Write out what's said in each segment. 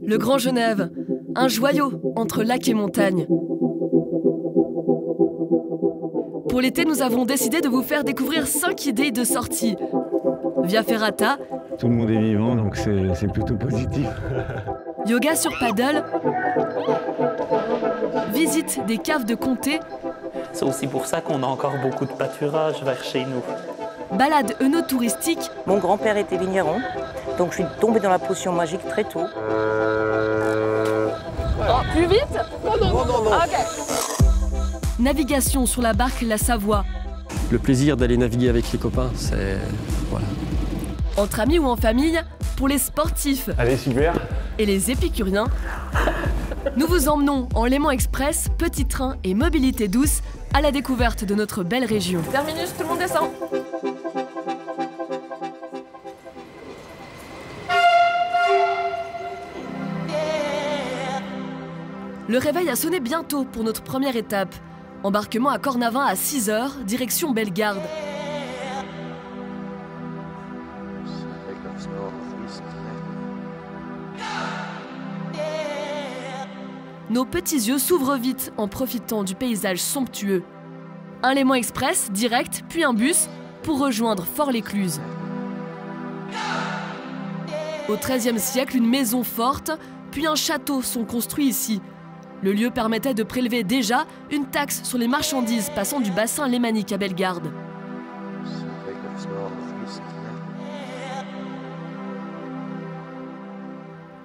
Le Grand Genève, un joyau entre lac et montagne. Pour l'été, nous avons décidé de vous faire découvrir 5 idées de sortie. Via Ferrata. Tout le monde est vivant, donc c'est plutôt positif. Yoga sur paddle. Visite des caves de comté. C'est aussi pour ça qu'on a encore beaucoup de pâturage vers chez nous. Balade œnotouristique. Mon grand-père était vigneron, donc je suis tombée dans la potion magique très tôt. Oh, plus vite? Non. Ok. Navigation sur la barque La Savoie. Le plaisir d'aller naviguer avec les copains, c'est... voilà. Entre amis ou en famille, pour les sportifs. Allez, super. Et les épicuriens. Nous vous emmenons en Léman Express, petit train et mobilité douce à la découverte de notre belle région. Terminus, tout le monde descend. Le réveil a sonné bientôt pour notre première étape. Embarquement à Cornavin à 6 h, direction Bellegarde. Nos petits yeux s'ouvrent vite en profitant du paysage somptueux. Un Léman Express direct, puis un bus pour rejoindre Fort-l'Écluse. Au XIIIe siècle, une maison forte, puis un château sont construits ici. Le lieu permettait de prélever déjà une taxe sur les marchandises passant du bassin lémanique à Bellegarde.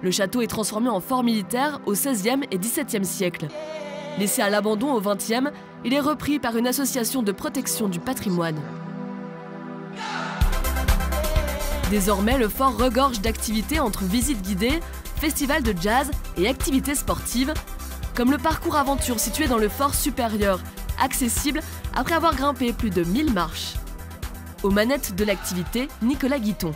Le château est transformé en fort militaire au XVIe et XVIIe siècle. Laissé à l'abandon au XXe, il est repris par une association de protection du patrimoine. Désormais, le fort regorge d'activités entre visites guidées, festivals de jazz et activités sportives, comme le parcours aventure situé dans le fort supérieur, accessible après avoir grimpé plus de 1000 marches. Aux manettes de l'activité, Nicolas Guiton.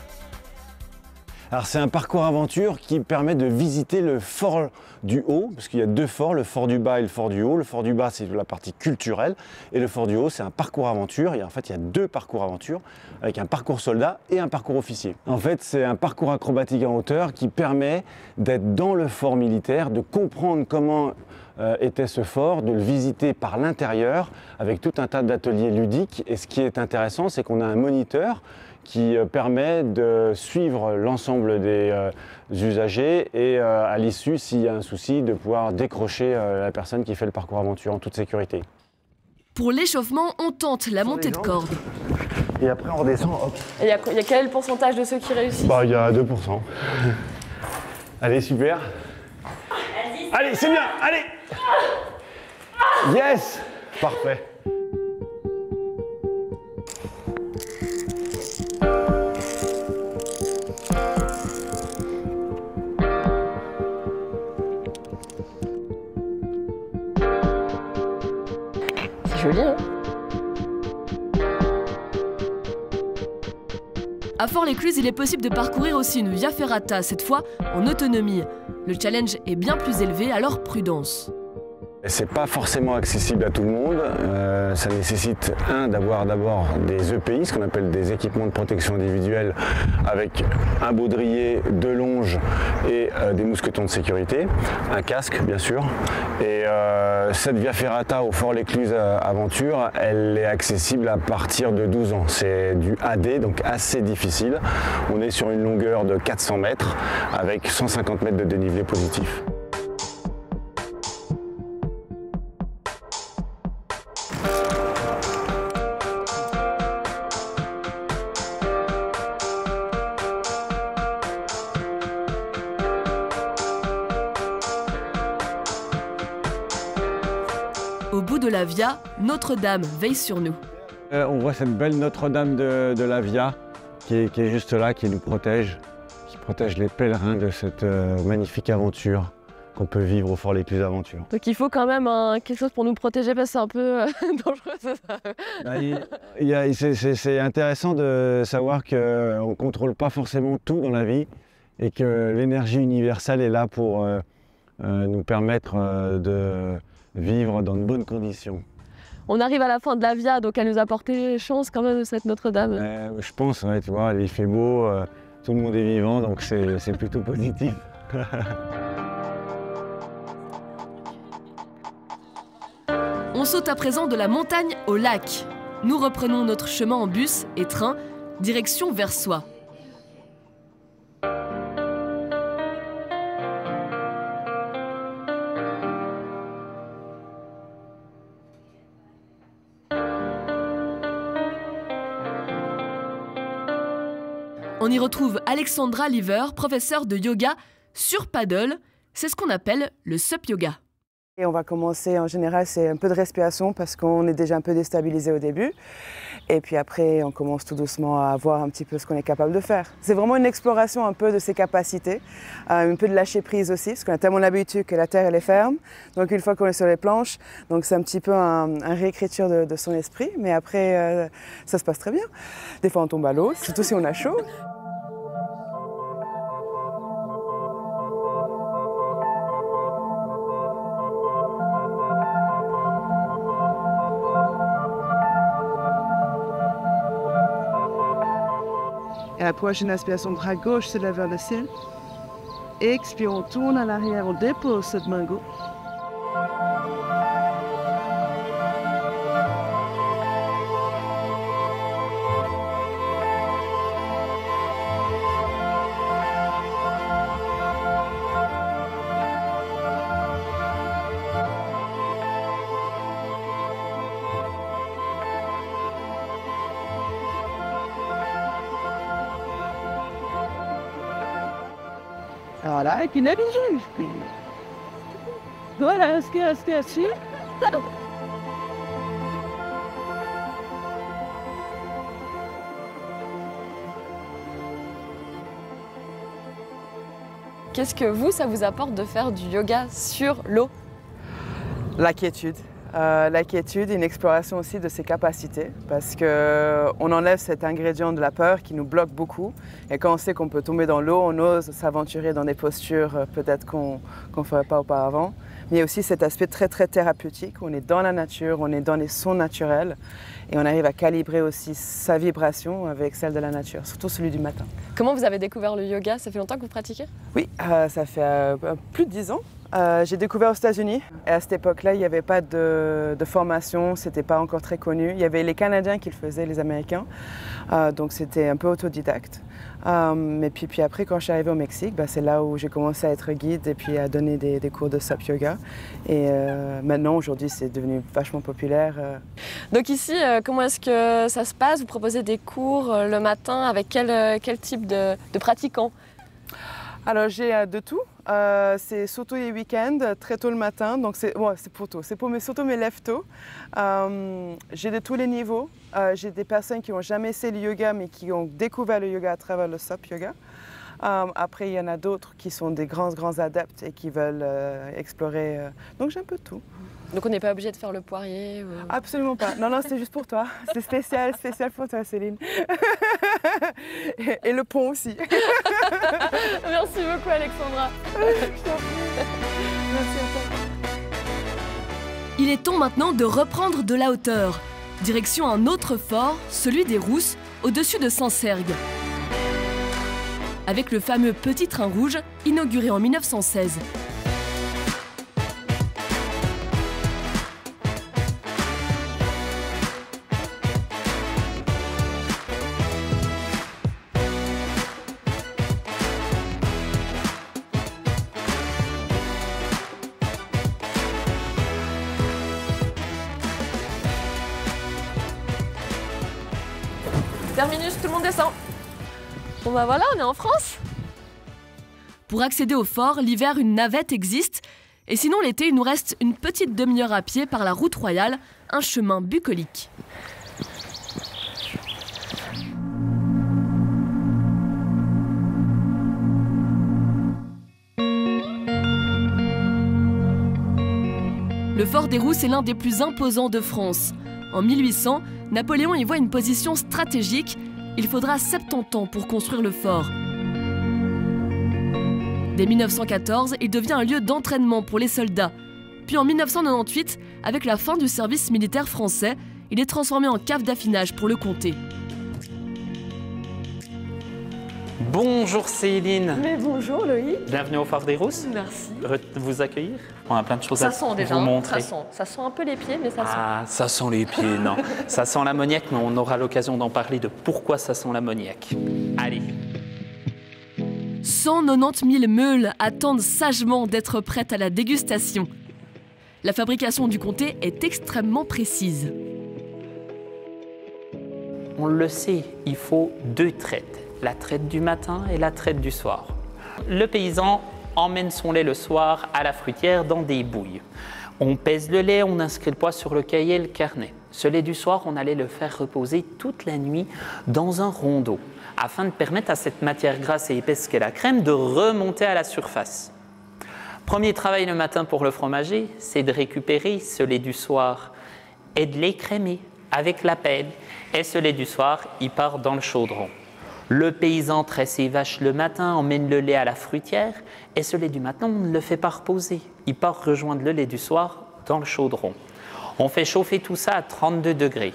Alors c'est un parcours aventure qui permet de visiter le fort du Haut, parce qu'il y a 2 forts, le fort du Bas et le fort du Haut. Le fort du Bas, c'est la partie culturelle, et le fort du Haut, c'est un parcours aventure. Et en fait, il y a 2 parcours aventure, avec un parcours soldat et un parcours officier. En fait, c'est un parcours acrobatique en hauteur qui permet d'être dans le fort militaire, de comprendre comment était ce fort, de le visiter par l'intérieur, avec tout un tas d'ateliers ludiques. Et ce qui est intéressant, c'est qu'on a un moniteur qui permet de suivre l'ensemble des usagers et à l'issue, s'il y a un souci, de pouvoir décrocher la personne qui fait le parcours aventure en toute sécurité. Pour l'échauffement, on tente la montée de corde. Et après on redescend, hop. Et il y a quel est le pourcentage de ceux qui réussissent? Bah il y a 2%. Allez, super. Allez, c'est bien, allez. Yes. Parfait. Joli, hein? À Fort-l'Écluse, il est possible de parcourir aussi une Via Ferrata, cette fois en autonomie. Le challenge est bien plus élevé, alors prudence. C'est pas forcément accessible à tout le monde. Ça nécessite d'avoir d'abord des EPI, ce qu'on appelle des équipements de protection individuelle, avec un baudrier, 2 longes et des mousquetons de sécurité, un casque bien sûr. Et cette Via Ferrata au Fort-l'Écluse Aventure, elle est accessible à partir de 12 ans. C'est du AD, donc assez difficile. On est sur une longueur de 400 mètres avec 150 mètres de dénivelé positif. Au bout de la Via, Notre-Dame veille sur nous. On voit cette belle Notre-Dame de la Via qui est juste là, qui nous protège, qui protège les pèlerins de cette magnifique aventure qu'on peut vivre au Fort-l'Écluse Aventure. Donc il faut quand même quelque chose pour nous protéger parce que c'est un peu dangereux, c'est ça? C'est intéressant de savoir qu'on ne contrôle pas forcément tout dans la vie et que l'énergie universelle est là pour nous permettre de vivre dans de bonnes conditions. On arrive à la fin de la Via, donc elle nous a porté chance quand même, cette Notre-Dame. Je pense, ouais, tu vois, il fait beau, tout le monde est vivant, donc c'est plutôt positif. On saute à présent de la montagne au lac. Nous reprenons notre chemin en bus et train, direction Versoix. On y retrouve Alexandra Liver, professeure de yoga sur paddle. C'est ce qu'on appelle le sup yoga. Et on va commencer, en général, c'est un peu de respiration parce qu'on est déjà un peu déstabilisé au début. Et puis après, on commence tout doucement à voir un petit peu ce qu'on est capable de faire. C'est vraiment une exploration un peu de ses capacités, un peu de lâcher prise aussi, parce qu'on a tellement l'habitude que la terre, elle est ferme. Donc une fois qu'on est sur les planches, donc c'est un petit peu un réécriture de son esprit. Mais après, ça se passe très bien. Des fois, on tombe à l'eau, surtout si on a chaud. Et la prochaine inspiration, bras gauche se lève vers le ciel. Expire, on tourne à l'arrière, on dépose cette main gauche. Voilà, et puis la bijou. Voilà, assis. Qu'est-ce que ça vous apporte de faire du yoga sur l'eau? La quiétude. La quiétude et une exploration aussi de ses capacités parce qu'on enlève cet ingrédient de la peur qui nous bloque beaucoup et quand on sait qu'on peut tomber dans l'eau, on ose s'aventurer dans des postures peut-être qu'on ne ferait pas auparavant. Mais il y a aussi cet aspect très thérapeutique, on est dans la nature, on est dans les sons naturels et on arrive à calibrer aussi sa vibration avec celle de la nature, surtout celui du matin. Comment vous avez découvert le yoga? Ça fait longtemps que vous pratiquez? Oui, ça fait plus de 10 ans. J'ai découvert aux États-Unis et à cette époque-là, il n'y avait pas de formation, c'était pas encore très connu. Il y avait les Canadiens qui le faisaient, les Américains, donc c'était un peu autodidacte. Mais puis après, quand je suis arrivée au Mexique, c'est là où j'ai commencé à être guide et puis à donner des cours de sup yoga. Et maintenant, aujourd'hui, c'est devenu vachement populaire. Donc ici, comment est-ce que ça se passe? Vous proposez des cours le matin avec quel type de pratiquants? Alors j'ai de tout, c'est surtout les week-ends, très tôt le matin, donc c'est pour tôt, surtout mes lève-tôt. J'ai de tous les niveaux, j'ai des personnes qui n'ont jamais essayé le yoga mais qui ont découvert le yoga à travers le sup yoga. Après il y en a d'autres qui sont des grands adeptes et qui veulent explorer, donc j'ai un peu de tout. Donc on n'est pas obligé de faire le poirier ou... Absolument pas. Non, c'est juste pour toi. C'est spécial pour toi, Céline. Et le pont aussi. Merci beaucoup, Alexandra. Je t'en prie. Merci à toi. Il est temps maintenant de reprendre de la hauteur. Direction un autre fort, celui des Rousses, au-dessus de Saint-Sergue. Avec le fameux Petit Train Rouge, inauguré en 1916. Terminus, tout le monde descend. Bon voilà, on est en France. Pour accéder au fort, l'hiver, une navette existe. Et sinon, l'été, il nous reste une petite demi-heure à pied par la route royale, un chemin bucolique. Le fort des Rousses est l'un des plus imposants de France. En 1800, Napoléon y voit une position stratégique. Il faudra 70 ans pour construire le fort. Dès 1914, il devient un lieu d'entraînement pour les soldats. Puis en 1998, avec la fin du service militaire français, il est transformé en cave d'affinage pour le comté. Bonjour Céline. Mais bonjour Loïc. Bienvenue au Fort des Rousses. Merci. Heureux de vous accueillir. On a plein de choses Ça à sent déjà, vous hein, montrer. ça sent un peu les pieds, mais ça sent. Ah, ça sent les pieds, non. Ça sent l'ammoniac, mais on aura l'occasion d'en parler de pourquoi ça sent l'ammoniac. Allez. 190 000 meules attendent sagement d'être prêtes à la dégustation. La fabrication du comté est extrêmement précise. On le sait, il faut 2 traites. La traite du matin et la traite du soir. Le paysan emmène son lait le soir à la fruitière dans des bouilles. On pèse le lait, on inscrit le poids sur le cahier et le carnet. Ce lait du soir, on allait le faire reposer toute la nuit dans un rondeau, afin de permettre à cette matière grasse et épaisse qu'est la crème de remonter à la surface. Premier travail le matin pour le fromager, c'est de récupérer ce lait du soir et de l'écrémer avec la pelle. Et ce lait du soir, il part dans le chaudron. Le paysan traite ses vaches le matin, emmène le lait à la fruitière, et ce lait du matin, on ne le fait pas reposer. Il part rejoindre le lait du soir dans le chaudron. On fait chauffer tout ça à 32 degrés.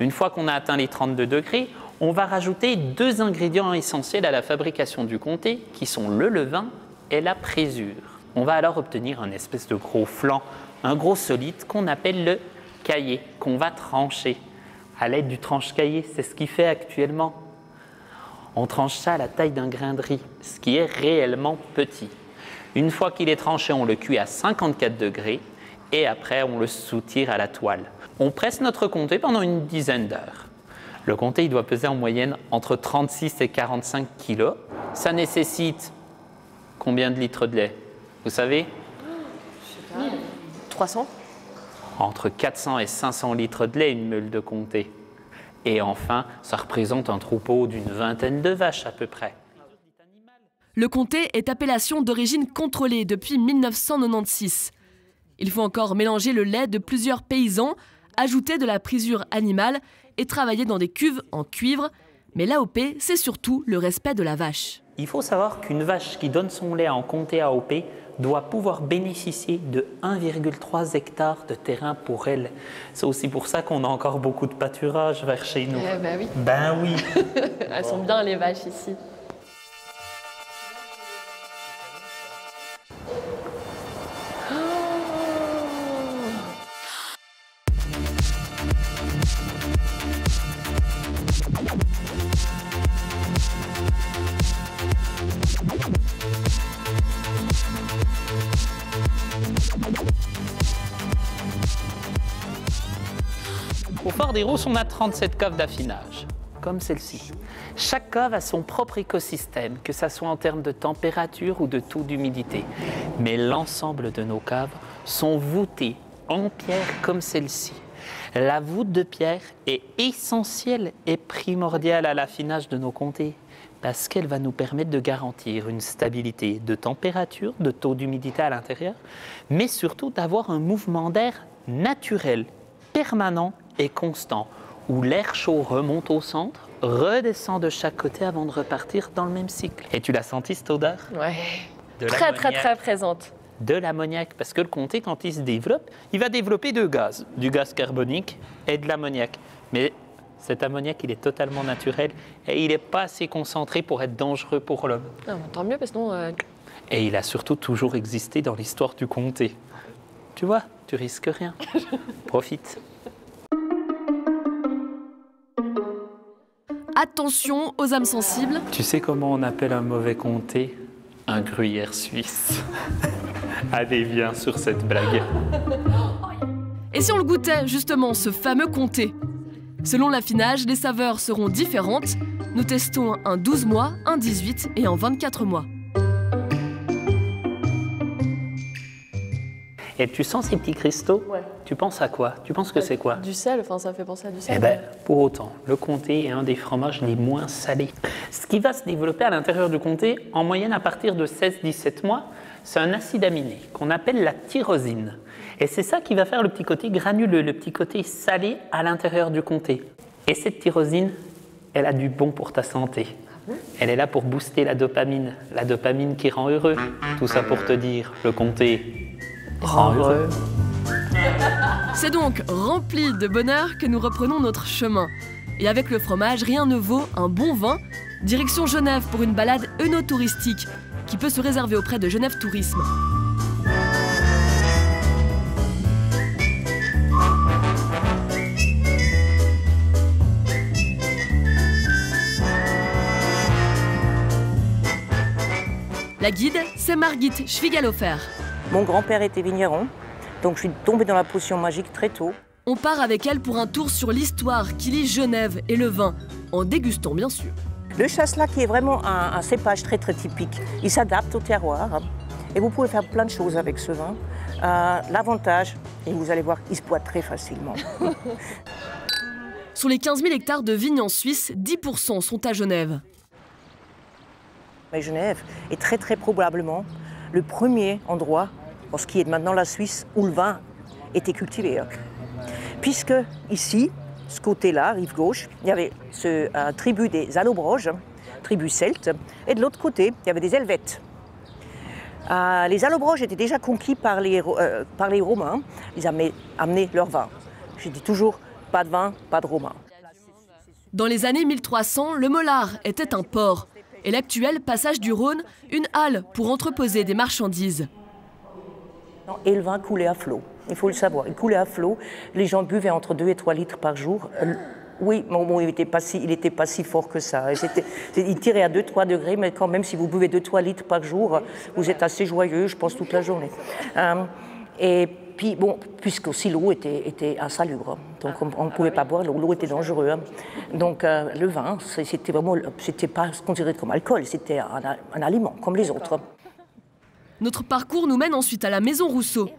Une fois qu'on a atteint les 32 degrés, on va rajouter 2 ingrédients essentiels à la fabrication du comté, qui sont le levain et la présure. On va alors obtenir un espèce de gros flan, un gros solide qu'on appelle le caillé, qu'on va trancher. À l'aide du tranche-caillé, c'est ce qu'il fait actuellement. On tranche ça à la taille d'un grain de riz, ce qui est réellement petit. Une fois qu'il est tranché, on le cuit à 54 degrés et après on le soutire à la toile. On presse notre comté pendant une dizaine d'heures. Le comté il doit peser en moyenne entre 36 et 45 kg. Ça nécessite combien de litres de lait? Vous savez? 300. Entre 400 et 500 litres de lait, une meule de comté. Et enfin, ça représente un troupeau d'une vingtaine de vaches à peu près. Le comté est appellation d'origine contrôlée depuis 1996. Il faut encore mélanger le lait de plusieurs paysans, ajouter de la présure animale et travailler dans des cuves en cuivre. Mais l'AOP, c'est surtout le respect de la vache. Il faut savoir qu'une vache qui donne son lait en comté AOP doit pouvoir bénéficier de 1,3 hectares de terrain pour elle. C'est aussi pour ça qu'on a encore beaucoup de pâturage vers chez nous. Ben oui. Ben oui. Elles sont bien les vaches ici. Au Fort des Rousses, on a 37 caves d'affinage, comme celle-ci. Chaque cave a son propre écosystème, que ce soit en termes de température ou de taux d'humidité. Mais l'ensemble de nos caves sont voûtées en pierre comme celle-ci. La voûte de pierre est essentielle et primordiale à l'affinage de nos comtés, parce qu'elle va nous permettre de garantir une stabilité de température, de taux d'humidité à l'intérieur, mais surtout d'avoir un mouvement d'air naturel, permanent et constant, où l'air chaud remonte au centre, redescend de chaque côté avant de repartir dans le même cycle. Et tu l'as senti cette odeur? Ouais. De Très l'ammoniac. très présente. De l'ammoniac, parce que le comté, quand il se développe, il va développer 2 gaz, du gaz carbonique et de l'ammoniac. Mais cet ammoniac, il est totalement naturel et il n'est pas assez concentré pour être dangereux pour l'homme. Ah, bon, tant mieux, parce que sinon... Et il a surtout toujours existé dans l'histoire du comté. Tu vois, tu risques rien. Profite. Attention aux âmes sensibles. Tu sais comment on appelle un mauvais comté? Un gruyère suisse. Allez, viens sur cette blague. Et si on le goûtait justement, ce fameux comté? Selon l'affinage, les saveurs seront différentes. Nous testons un 12 mois, un 18 et un 24 mois. Et tu sens ces petits cristaux? Ouais. Tu penses à quoi? Tu penses que c'est quoi? Du sel, enfin ça me fait penser à du sel. Eh bien, pour autant, le comté est un des fromages les moins salés. Ce qui va se développer à l'intérieur du comté, en moyenne à partir de 16-17 mois, c'est un acide aminé qu'on appelle la tyrosine. Et c'est ça qui va faire le petit côté granuleux, le petit côté salé à l'intérieur du comté. Et cette tyrosine, elle a du bon pour ta santé. Elle est là pour booster la dopamine qui rend heureux. Tout ça pour te dire, le comté rend heureux. C'est donc rempli de bonheur que nous reprenons notre chemin. Et avec le fromage, rien ne vaut un bon vin. Direction Genève pour une balade œnotouristique qui peut se réserver auprès de Genève Tourisme. La guide, c'est Margit Schwiegelhofer. Mon grand-père était vigneron, donc je suis tombée dans la potion magique très tôt. On part avec elle pour un tour sur l'histoire qui lie Genève et le vin, en dégustant bien sûr. Le Chasselas qui est vraiment un cépage très typique. Il s'adapte au terroir et vous pouvez faire plein de choses avec ce vin. L'avantage, et vous allez voir, il se boit très facilement. Sur les 15 000 hectares de vignes en Suisse, 10% sont à Genève. Mais Genève est très probablement le premier endroit, en ce qui est maintenant la Suisse, où le vin était cultivé. Puisque ici, ce côté-là, rive gauche, il y avait ce tribu des Allobroges, tribu celte, et de l'autre côté, il y avait des Helvètes. Les Allobroges étaient déjà conquis par les Romains, ils amenaient leur vin. Je dis toujours, pas de vin, pas de Romains. Dans les années 1300, le Mollard était un port, et l'actuel passage du Rhône, une halle pour entreposer des marchandises. Et le vin coulait à flot, il faut le savoir. Il coulait à flot, les gens buvaient entre 2 et 3 litres par jour. Oui, bon, il n'était pas si fort que ça. Il tirait à 2-3 degrés, mais quand même, si vous buvez 2-3 litres par jour, vous êtes assez joyeux, je pense, toute la journée. Et puis, bon, puisqu'aussi l'eau était insalubre, donc on ne pouvait pas boire, l'eau était dangereuse. Donc le vin, c'était pas considéré comme alcool, c'était un aliment, comme les autres. Notre parcours nous mène ensuite à la Maison Rousseau,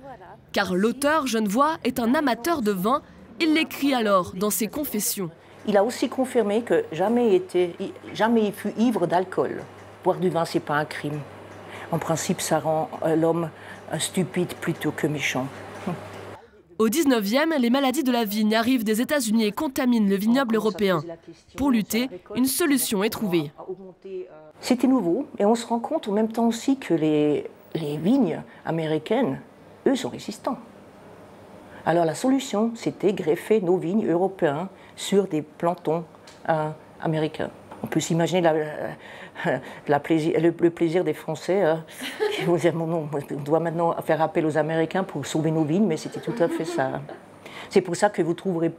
car l'auteur genevois est un amateur de vin. Il l'écrit alors dans ses confessions. Il a aussi confirmé que jamais il fut ivre d'alcool. Boire du vin, c'est pas un crime. En principe, ça rend l'homme stupide plutôt que méchant. Au 19e, les maladies de la vigne arrivent des États-Unis et contaminent le vignoble européen. Pour lutter, une solution est trouvée. C'était nouveau et on se rend compte en même temps aussi que les vignes américaines, eux, sont résistants. Alors la solution, c'était greffer nos vignes européens sur des plantons américains. On peut s'imaginer le plaisir des Français qui vont dire non, on doit maintenant faire appel aux Américains pour sauver nos vignes, mais c'était tout à fait ça. C'est pour ça que vous ne trouverez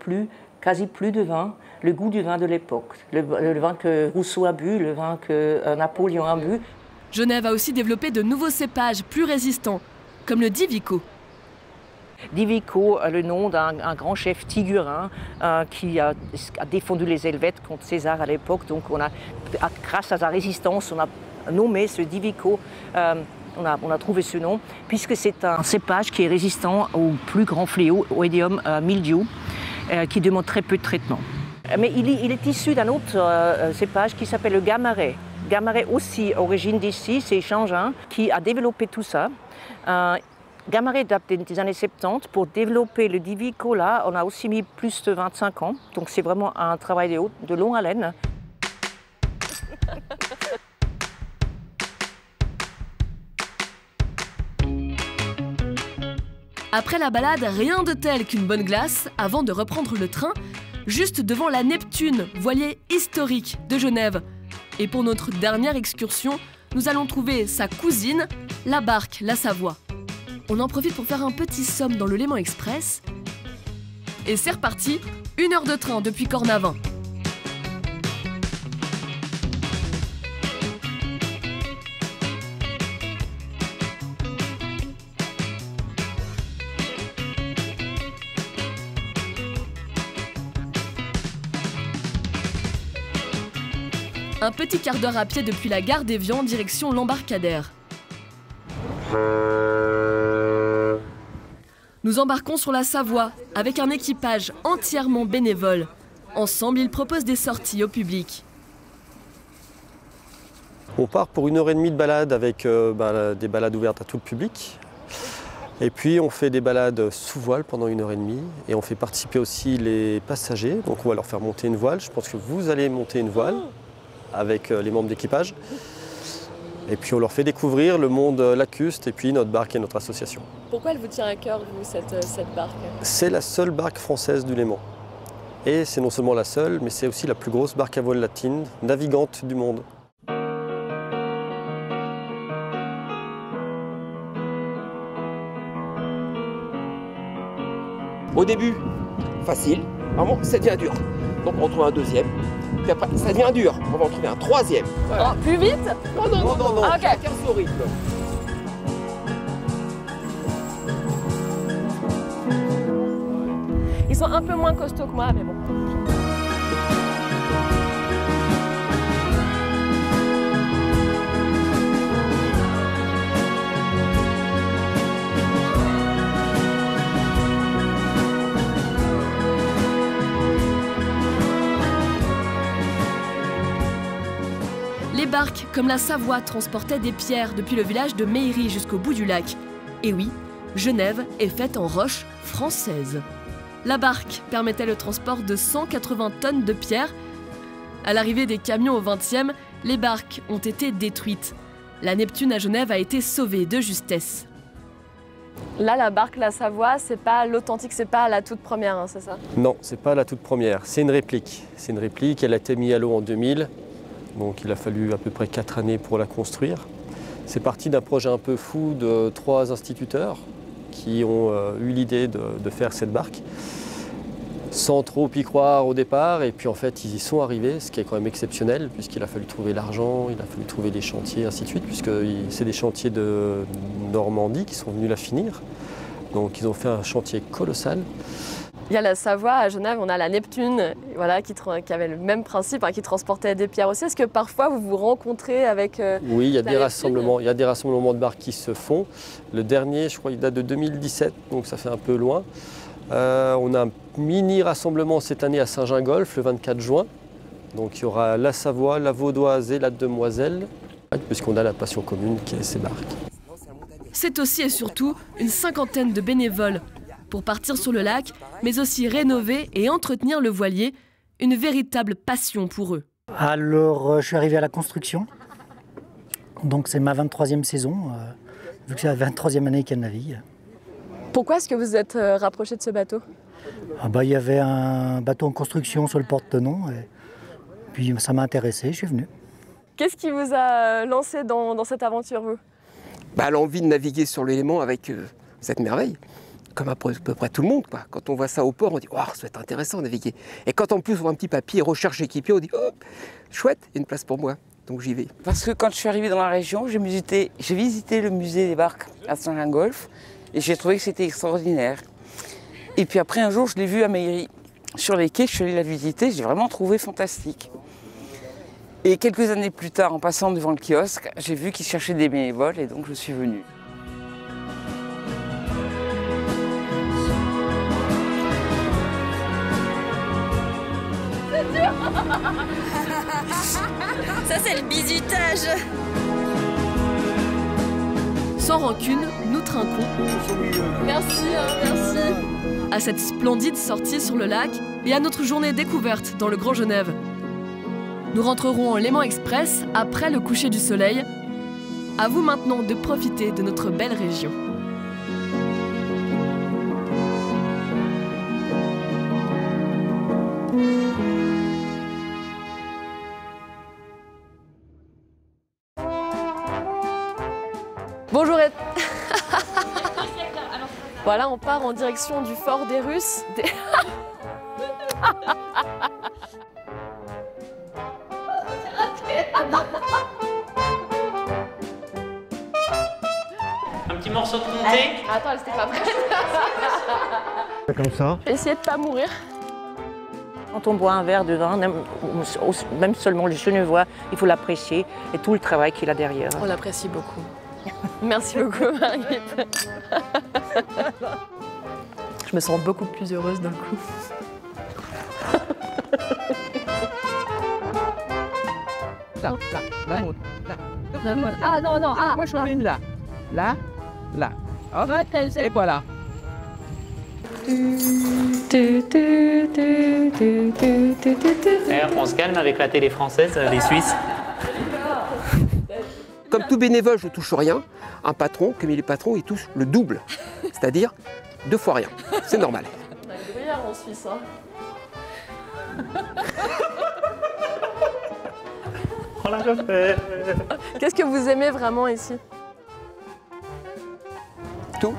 quasi plus de vin, le goût du vin de l'époque. Le vin que Rousseau a bu, le vin que Napoléon a bu. Genève a aussi développé de nouveaux cépages plus résistants, comme le Divico. Divico, le nom d'un grand chef tigurin qui a défendu les Helvètes contre César à l'époque. Donc grâce à sa résistance, on a nommé ce Divico, on a trouvé ce nom, puisque c'est un cépage qui est résistant au plus grand fléau, au Oïdium mildiou, qui demande très peu de traitement. Mais il est issu d'un autre cépage qui s'appelle le Gamaret. Gamaret aussi, origine d'ici, c'est Changin qui a développé tout ça. Gamaret date des années 70. Pour développer le Divico, là, on a aussi mis plus de 25 ans. Donc c'est vraiment un travail de longue haleine. Après la balade, rien de tel qu'une bonne glace avant de reprendre le train, juste devant la Neptune, voilier historique de Genève. Et pour notre dernière excursion, nous allons trouver sa cousine, la barque La Savoie. On en profite pour faire un petit somme dans le Léman Express. Et c'est reparti, 1 heure de train depuis Cornavin. Un petit quart d'heure à pied depuis la gare d'Évian, direction l'embarcadère. Nous embarquons sur la Savoie avec un équipage entièrement bénévole. Ensemble, ils proposent des sorties au public. On part pour 1h30 de balade avec des balades ouvertes à tout le public. Et puis on fait des balades sous voile pendant 1h30 et on fait participer aussi les passagers. Donc on va leur faire monter une voile. Je pense que vous allez monter une voile avec les membres d'équipage. Et puis on leur fait découvrir le monde lacustre et puis notre barque et notre association. Pourquoi elle vous tient à cœur, vous, cette barque? C'est la seule barque française du Léman. Et c'est non seulement la seule, mais c'est aussi la plus grosse barque à voile latine navigante du monde. Au début, facile, vraiment, ça devient dur. Donc on trouve un deuxième, puis après ça devient dur, on va en trouver un troisième. Oh, plus vite? Non, Ah, ok. chacun son rythme. Ils sont un peu moins costauds que moi, mais bon. Les barques, comme la Savoie, transportaient des pierres depuis le village de Meillery jusqu'au bout du lac. Et oui, Genève est faite en roche française. La barque permettait le transport de 180 tonnes de pierres. À l'arrivée des camions au XXe, les barques ont été détruites. La Neptune à Genève a été sauvée de justesse. Là, la barque La Savoie, c'est pas l'authentique, c'est pas la toute première, hein, c'est ça? Non, c'est pas la toute première, c'est une réplique. C'est une réplique, elle a été mise à l'eau en 2000, donc il a fallu à peu près 4 années pour la construire. C'est parti d'un projet un peu fou de 3 instituteurs qui ont eu l'idée de faire cette barque, sans trop y croire au départ, et puis en fait ils y sont arrivés, ce qui est quand même exceptionnel, puisqu'il a fallu trouver l'argent, il a fallu trouver des chantiers, ainsi de suite, puisque c'est des chantiers de Normandie qui sont venus la finir. Donc ils ont fait un chantier colossal. Il y a la Savoie, à Genève, on a la Neptune, voilà, qui avait le même principe, hein, qui transportait des pierres aussi. Est-ce que parfois vous vous rencontrez avec Oui, il y a la des Neptune rassemblements. Il y a des rassemblements de barques qui se font. Le dernier, je crois, il date de 2017, donc ça fait un peu loin. On a un mini rassemblement cette année à Saint-Gingolph, le 24 juin. Donc il y aura la Savoie, la Vaudoise et la Demoiselle, puisqu'on a la passion commune qui est ces barques. C'est aussi et surtout une 50aine de bénévoles pour partir sur le lac, mais aussi rénover et entretenir le voilier, une véritable passion pour eux. Alors, je suis arrivé à la construction, donc c'est ma 23e saison, vu que c'est la 23e année qu'elle navigue. Pourquoi est-ce que vous êtes rapproché de ce bateau? Il y avait un bateau en construction sur le Porte-Tenon, et puis ça m'a intéressé, je suis venu. Qu'est-ce qui vous a lancé dans cette aventure, vous? L'envie de naviguer sur l'élément avec cette merveille. Comme à peu près tout le monde, quoi. Quand on voit ça au port, on dit « Oh, ça va être intéressant de naviguer ». Et quand en plus on voit un petit papier « Recherche équipier », on dit « Oh, chouette, il y a une place pour moi ». Donc j'y vais. Parce que quand je suis arrivée dans la région, j'ai visité le musée des barques à Saint-Gingolph et j'ai trouvé que c'était extraordinaire. Et puis après un jour, je l'ai vu à Meillery. Sur les quais, je suis allée la visiter, j'ai vraiment trouvé fantastique. Et quelques années plus tard, en passant devant le kiosque, j'ai vu qu'ils cherchaient des bénévoles et donc je suis venue. Ça, c'est le bizutage. Sans rancune, nous trinquons. Merci, merci. À cette splendide sortie sur le lac et à notre journée découverte dans le Grand Genève. Nous rentrerons en Léman Express après le coucher du soleil. À vous maintenant de profiter de notre belle région. Bonjour. Voilà, on part en direction du fort des Russes. Un petit morceau de comté. Attends, elle s'était pas prête. Comme ça. Essayez de pas mourir. Quand on boit un verre de vin, même seulement le genevois, il faut l'apprécier et tout le travail qu'il a derrière. On l'apprécie beaucoup. Merci beaucoup, Marguerite. Je me sens beaucoup plus heureuse d'un coup. Là. Ah non, non, ah. Moi, je suis une là. Là. Hop. Et voilà. On se calme avec la télé française, les Suisses. Comme tout bénévole, je ne touche rien. Un patron, comme il est patron, il touche le double. C'est-à-dire 2 fois rien. C'est normal. On a une bruyère en Suisse. Hein. On l'a refait. Qu'est-ce que vous aimez vraiment ici? Tout.